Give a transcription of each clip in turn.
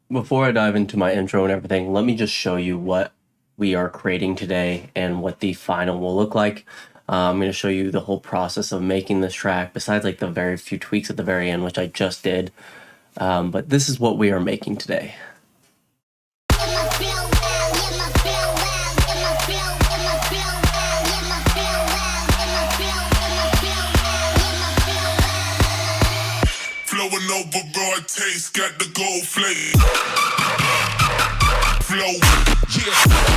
Before I dive into my intro and everything, let me just show you what we are creating today and what the final will look like. I'm going to show you the whole process of making this track, besides like the very few tweaks at the very end, which I just did. But this is what we are making today. Flowing over raw taste, got the gold flake. Flow, yeah.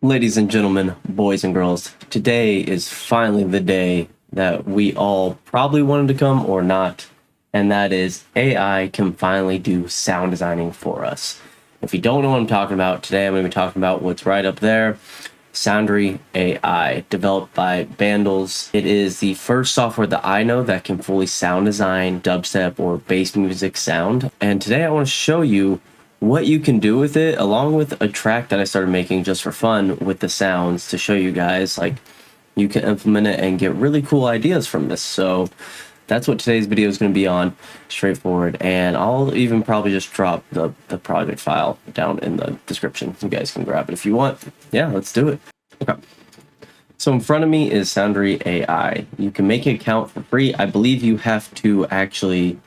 Ladies and gentlemen, boys and girls, today is finally the day that we all probably wanted to come or not, and that is AI can finally do sound designing for us. If you don't know what I'm talking about, today I'm going to be talking about what's right up there, Soundry AI, developed by Bandles. It is the first software that I know that can fully sound design dubstep or bass music sound, and today I want to show you what you can do with it, along with a track that I started making just for fun with the sounds to show you guys like you can implement it and get really cool ideas from this. So that's what today's video is going to be on, straightforward, and I'll even probably just drop the project file down in the description. You guys can grab it if you want. Yeah, let's do it. Okay. So in front of me is Soundry AI. You can make an account for free. I believe you have to actually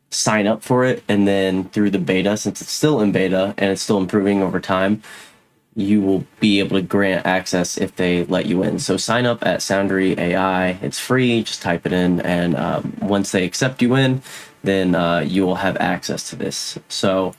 sign up for it, and then through the beta, since it's still in beta and it's still improving over time, you will be able to grant access if they let you in. So sign up at Soundry AI. It's free. Just type it in, and once they accept you in, then you will have access to this. So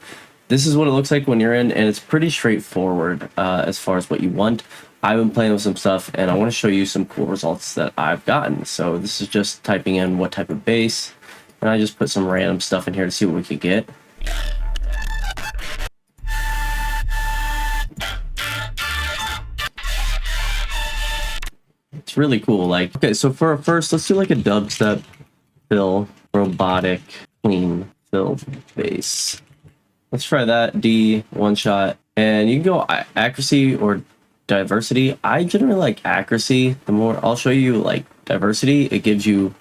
this is what it looks like when you're in, and it's pretty straightforward as far as what you want. I've been playing with some stuff, and I want to show you some cool results that I've gotten. So this is just typing in what type of bass, and I just put some random stuff in here to see what we could get. It's really cool. Like, okay, so for first, let's do like a dubstep fill, robotic, clean fill bass. Let's try that. D, one shot. And you can go accuracy or diversity. I generally like accuracy. The more I'll show you like diversity, it gives you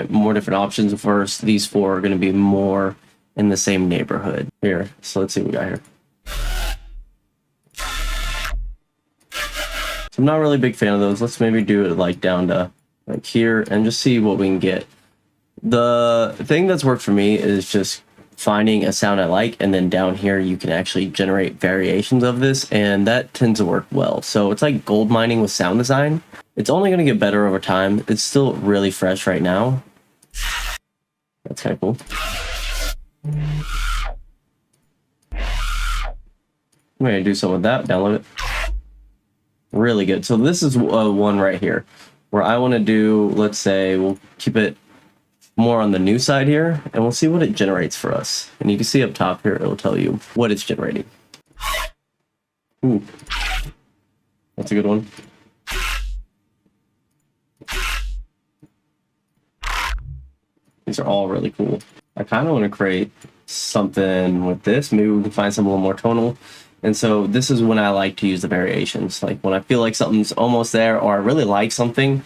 more different options. First, these four are going to be more in the same neighborhood here. So let's see what we got here. So I'm not really a big fan of those. Let's maybe do it like down to like here and just see what we can get. The thing that's worked for me is just finding a sound I like, and then down here you can actually generate variations of this, and that tends to work well. So it's like gold mining with sound design. It's only going to get better over time. It's still really fresh right now. That's kind of cool. I'm going to do something with that, download it. Really good. So this is one right here where I want to do, let's say we'll keep it more on the new side here, and we'll see what it generates for us. And you can see up top here, it'll tell you what it's generating. Ooh, that's a good one. These are all really cool. I kind of want to create something with this. Maybe we can find something a little more tonal. And so this is when I like to use the variations. Like when I feel like something's almost there, or I really like something,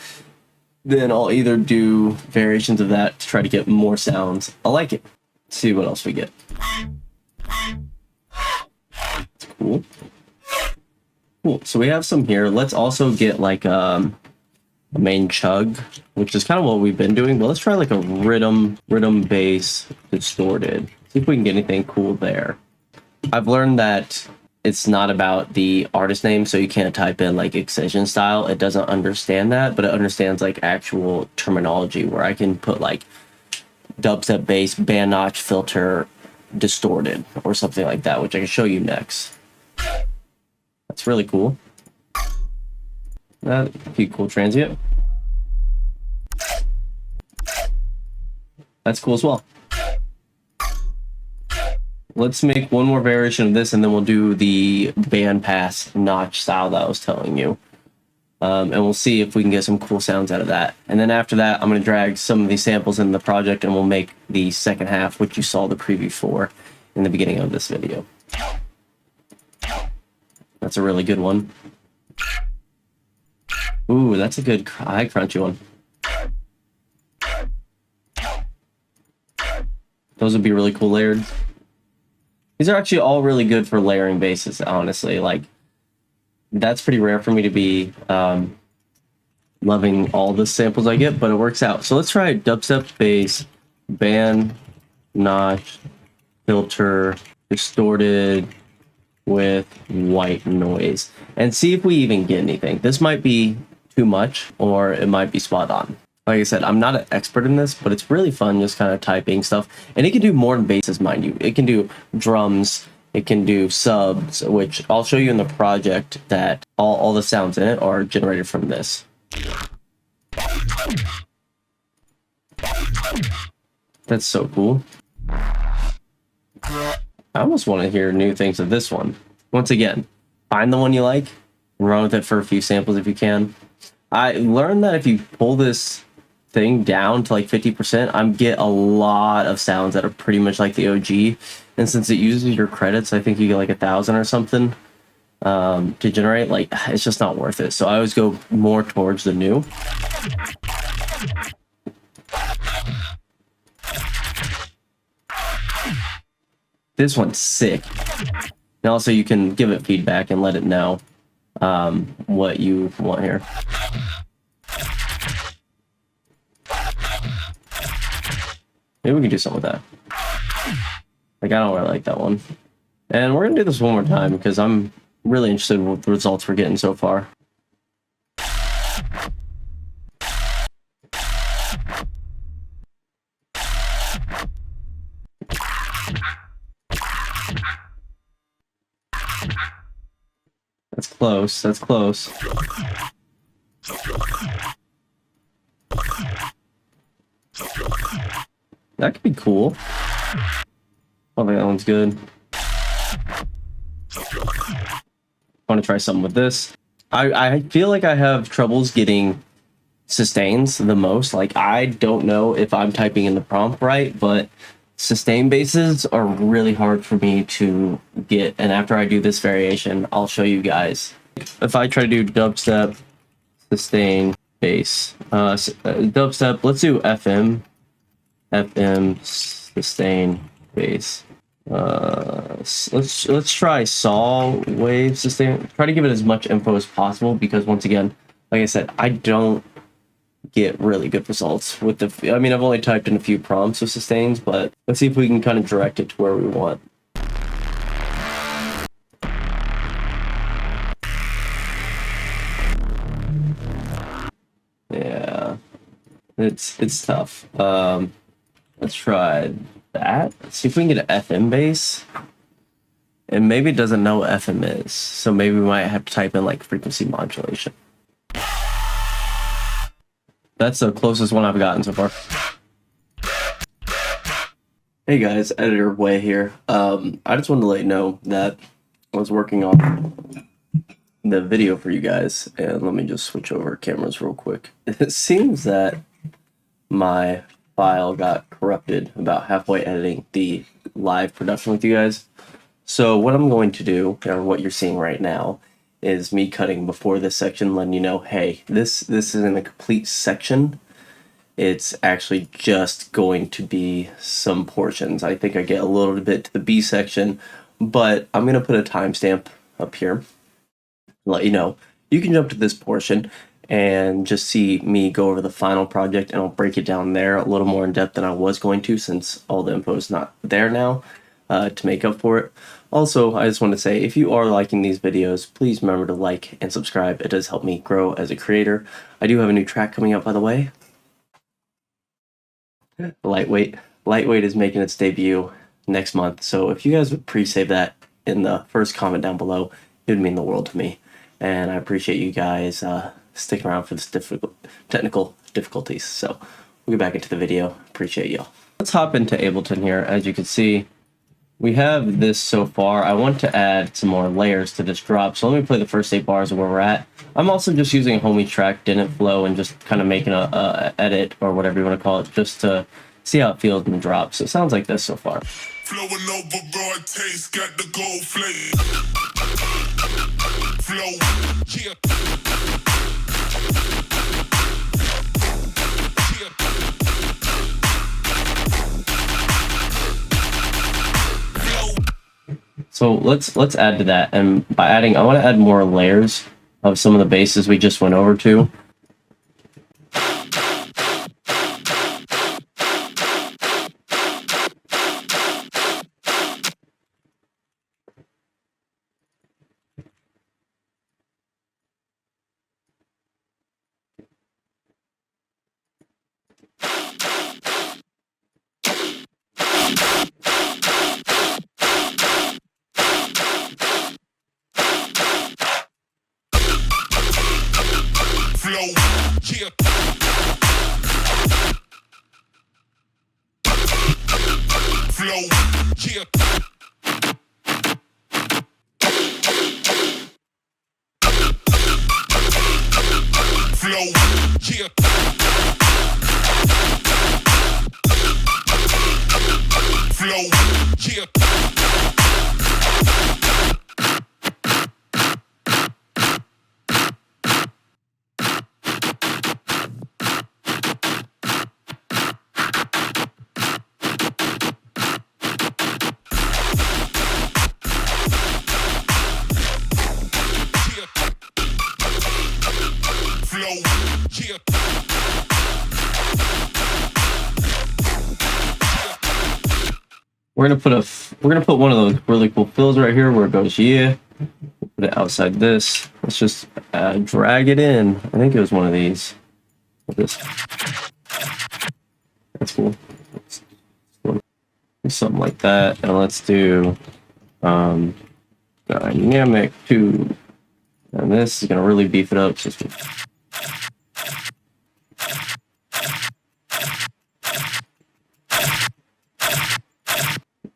then I'll either do variations of that to try to get more sounds. I like it. Let's see what else we get. It's cool. Cool. So we have some here. Let's also get like a main chug, which is kind of what we've been doing. But let's try like a rhythm bass distorted. See if we can get anything cool there. I've learned that it's not about the artist name, so you can't type in like excision style. It doesn't understand that, but it understands like actual terminology, where I can put like dubstep bass, band notch filter, distorted, or something like that, which I can show you next. That's really cool. That'd be cool transient. That's cool as well. Let's make one more variation of this, and then we'll do the bandpass notch style that I was telling you. and we'll see if we can get some cool sounds out of that. And then after that, I'm going to drag some of these samples into the project, and we'll make the second half, which you saw the preview for in the beginning of this video. That's a really good one. Ooh, that's a good high crunchy one. Those would be really cool layered. These are actually all really good for layering basses, honestly. Like, that's pretty rare for me to be loving all the samples I get, but it works out. So let's try dubstep bass, band, notch, filter, distorted with white noise, and see if we even get anything. This might be too much, or it might be spot on. Like I said, I'm not an expert in this, but it's really fun just kind of typing stuff. And it can do more than basses, mind you. It can do drums, it can do subs, which I'll show you in the project that all the sounds in it are generated from this. That's so cool. I almost want to hear new things of this one. Once again, find the one you like and run with it for a few samples if you can. I learned that if you pull this thing down to like 50%, I get a lot of sounds that are pretty much like the OG. And since it uses your credits, I think you get like 1,000 or something to generate. Like, it's just not worth it. So I always go more towards the new. This one's sick. And also you can give it feedback and let it know what you want here. Maybe we can do something with that. Like, I don't really like that one. And we're gonna do this one more time because I'm really interested in what the results we're getting so far. That's close, that's close. That could be cool. I think that one's good. I want to try something with this. I feel like I have troubles getting sustains the most. Like, I don't know if I'm typing in the prompt right, but sustain basses are really hard for me to get. And after I do this variation, I'll show you guys. If I try to do dubstep, sustain, bass, dubstep, let's do FM, sustain, bass. Let's try saw wave sustain. Try to give it as much info as possible because, once again, like I said, I don't get really good results with the. I mean, I've only typed in a few prompts of sustains, but let's see if we can kind of direct it to where we want. Yeah, it's tough. Let's try that. Let's see if we can get an FM bass. And maybe it doesn't know what FM is, so maybe we might have to type in like frequency modulation. That's the closest one I've gotten so far. Hey guys, editor Whey here. I just wanted to let you know that I was working on the video for you guys, and let me just switch over cameras real quick. It seems that my file got corrupted about halfway editing the live production with you guys. So what I'm going to do, or what you're seeing right now, is me cutting before this section, letting you know, hey, this isn't a complete section. It's actually just going to be some portions. I think I get a little bit to the B section, but I'm going to put a timestamp up here. Let you know. You can jump to this portion and just see me go over the final project, and I'll break it down there a little more in depth than I was going to, since all the info is not there now to make up for it. Also, I just want to say, if you are liking these videos, please remember to like and subscribe. It does help me grow as a creator. I do have a new track coming up, by the way. Lightweight is making its debut next month, so if you guys would pre-save that in the first comment down below, it would mean the world to me. And I appreciate you guys sticking around for this technical difficulties. So we'll get back into the video. Appreciate y'all. Let's hop into Ableton here. As you can see, we have this so far. I want to add some more layers to this drop, so let me play the first 8 bars of where we're at. I'm also just using a homie track, didn't flow, and just kind of making a edit or whatever you want to call it, just to see how it feels in the drop. So it sounds like this so far. Flowing over raw taste, got the gold flame. Flow, yeah. So let's add to that, and by adding, I want to add more layers of some of the basses we just went over to. Flow, yeah. Flow, yeah. Flow, yeah. Flow, yeah. We're gonna put one of those really cool fills right here where it goes yeah. Put it outside this. Let's just drag it in. I think it was one of these. This. That's cool. Let's do something like that, and let's do dynamic 2. And this is gonna really beef it up. So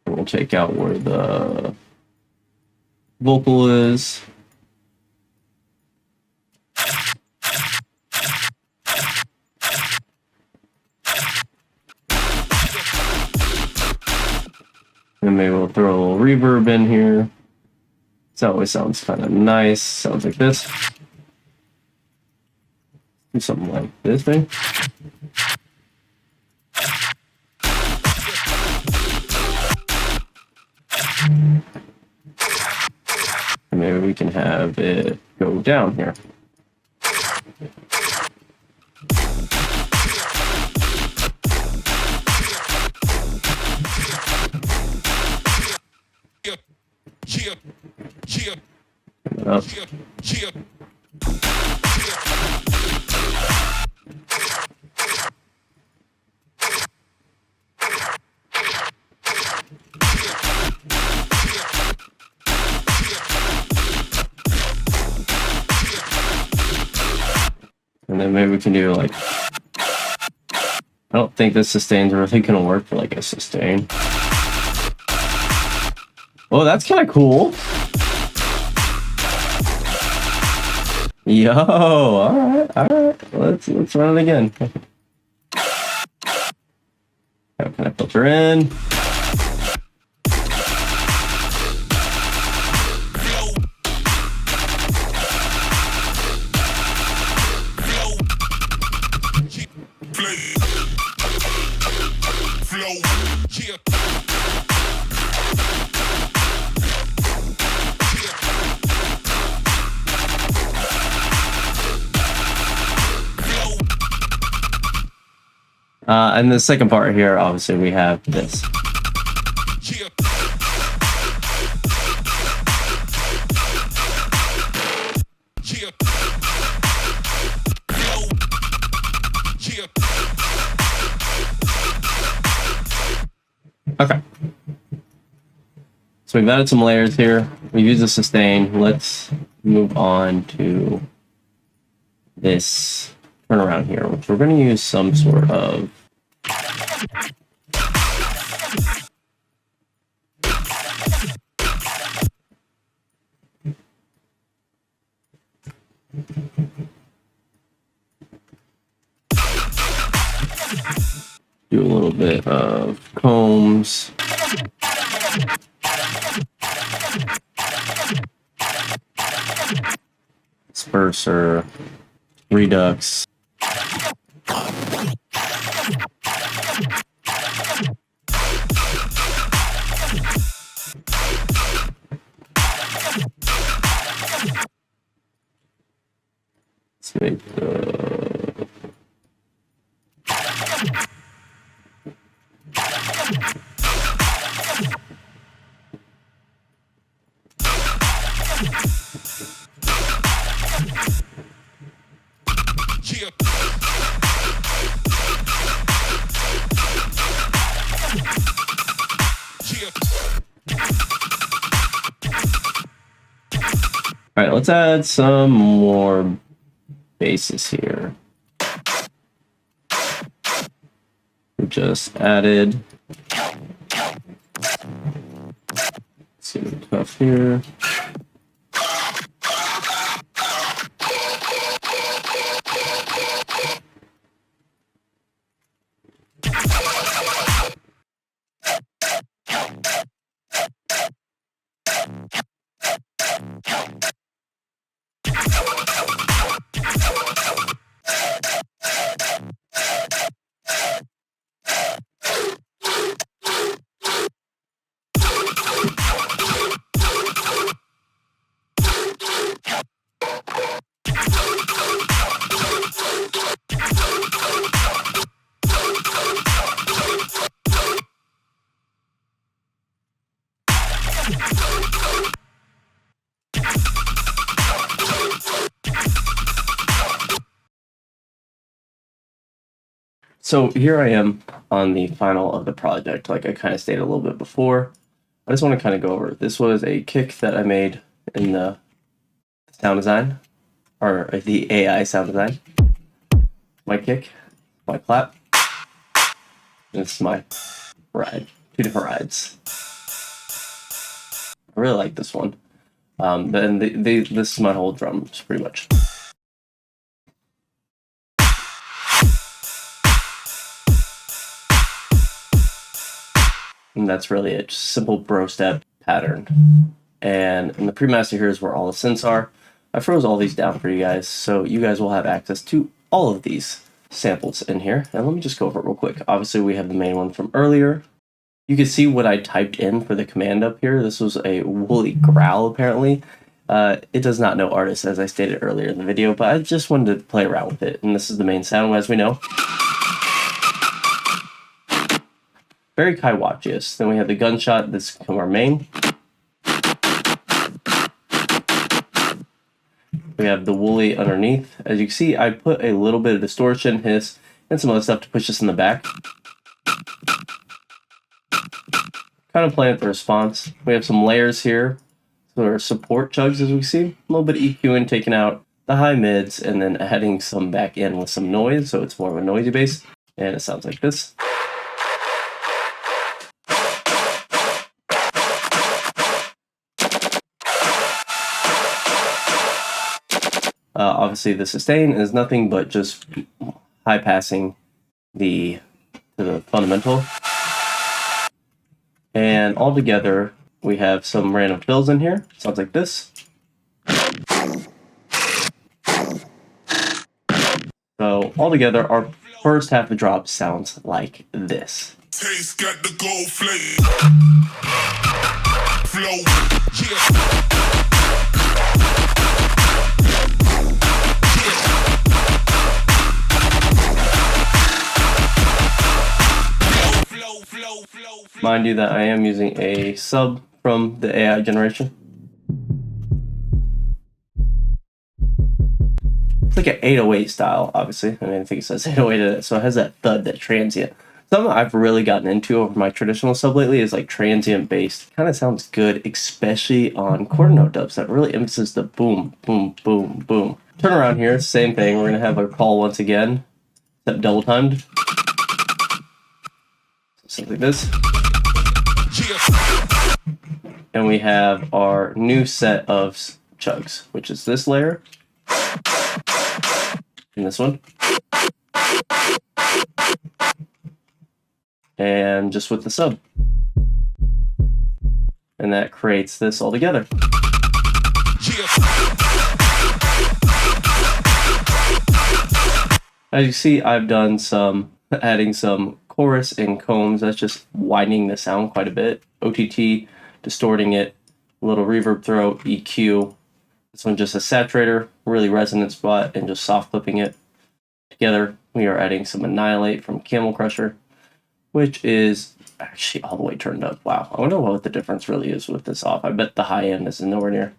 we'll take out where the vocal is. And maybe we'll throw a little reverb in here. This always sounds kind of nice. Sounds like this. Do something like this thing. And maybe we can have it go down here. Up. And then maybe we can do like, I don't think this sustain's really gonna work for like a sustain. Oh, that's kind of cool. Yo, all right. Let's run it again. How can I filter in? And the second part here, obviously, we have this. Okay. So we've added some layers here. We've used the sustain. Let's move on to this turnaround here, which we're going to use some sort of Do a little bit of combs. Disperser, redux. Let's make All right, let's add some more basses here. We just added. Let's see the stuff here. So here I am on the final of the project, like I kind of stated a little bit before. I just want to kind of go over. This was a kick that I made in the sound design, or the AI sound design. My kick, my clap. This is my ride. 2 different rides. I really like this one. Then this is my whole drum, pretty much. And that's really it. Just simple bro step pattern. And in the pre-master here is where all the synths are. I froze all these down for you guys, so you guys will have access to all of these samples in here. And let me just go over it real quick. Obviously, we have the main one from earlier. You can see what I typed in for the command up here. This was a woolly growl, apparently. It does not know artists, as I stated earlier in the video, but I just wanted to play around with it. And this is the main sound, as we know. Very Kaiwachius. Then we have the gunshot. This is our main. We have the woolly underneath. As you can see, I put a little bit of distortion, hiss, and some other stuff to push us in the back. Kind of playing the response. We have some layers here. So our support chugs, as we see. A little bit of EQing, taking out the high mids, and then adding some back in with some noise, so it's more of a noisy bass. And it sounds like this. Obviously, the sustain is nothing but just high passing to the fundamental. And all together, we have some random fills in here. Sounds like this. So all together, our first half of the drop sounds like this. Taste got the gold flavor. Flow, yeah. Mind you that I am using a sub from the AI generation. It's like an 808 style, obviously. I mean, I think it says 808 in it, so it has that thud, that transient. Something I've really gotten into over my traditional sub lately is like transient based. Kind of sounds good, especially on quarter note dubs. That really emphasizes the boom, boom, boom, boom. Turn around here, same thing. We're gonna have our call once again, except double timed. Something like this. And we have our new set of chugs, which is this layer and this one. and just with the sub. And that creates this all together. As you see, I've done some adding some chorus and combs. That's just widening the sound quite a bit. OTT, distorting it, a little reverb throw, EQ. This one's just a saturator, really resonant spot, and just soft clipping it. Together, we are adding some Annihilate from Camel Crusher, which is actually all the way turned up. Wow, I wonder what the difference really is with this off. I bet the high end is nowhere near.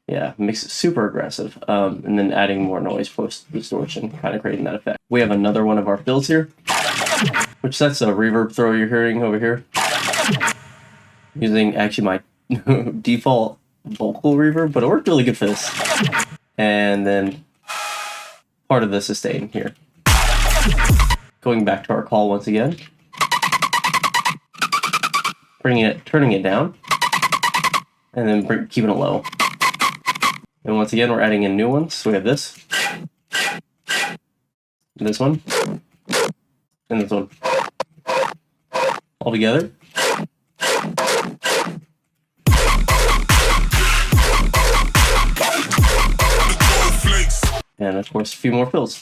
Yeah, makes it super aggressive. And then adding more noise post distortion, kind of creating that effect. We have another one of our fills here, which that's a reverb throw you're hearing over here. Using actually my default vocal reverb, but it worked really good for this. And then part of the sustain here. Going back to our call once again. Turning it down, and then keeping it low. And once again, we're adding in new ones. So we have this one, and this one. All together. And of course, a few more fills.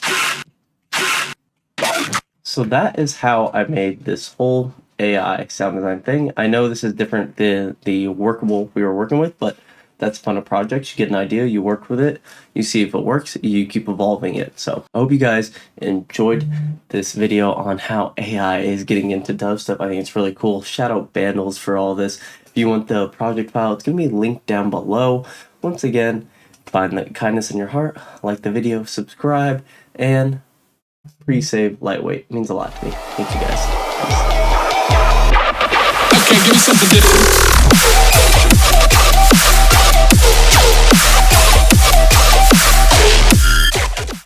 So that is how I made this whole AI sound design thing. I know this is different than the workable we were working with, but that's fun of projects. You get an idea, you work with it, you see if it works, you keep evolving it. So I hope you guys enjoyed this video on how AI is getting into dubstep. I think it's really cool. Shout out Vandals for all this. If you want the project file, it's going to be linked down below. Once again, find the kindness in your heart, like the video, subscribe, and pre-save Lightweight. It means a lot to me. Thank you guys. Okay, give me something different.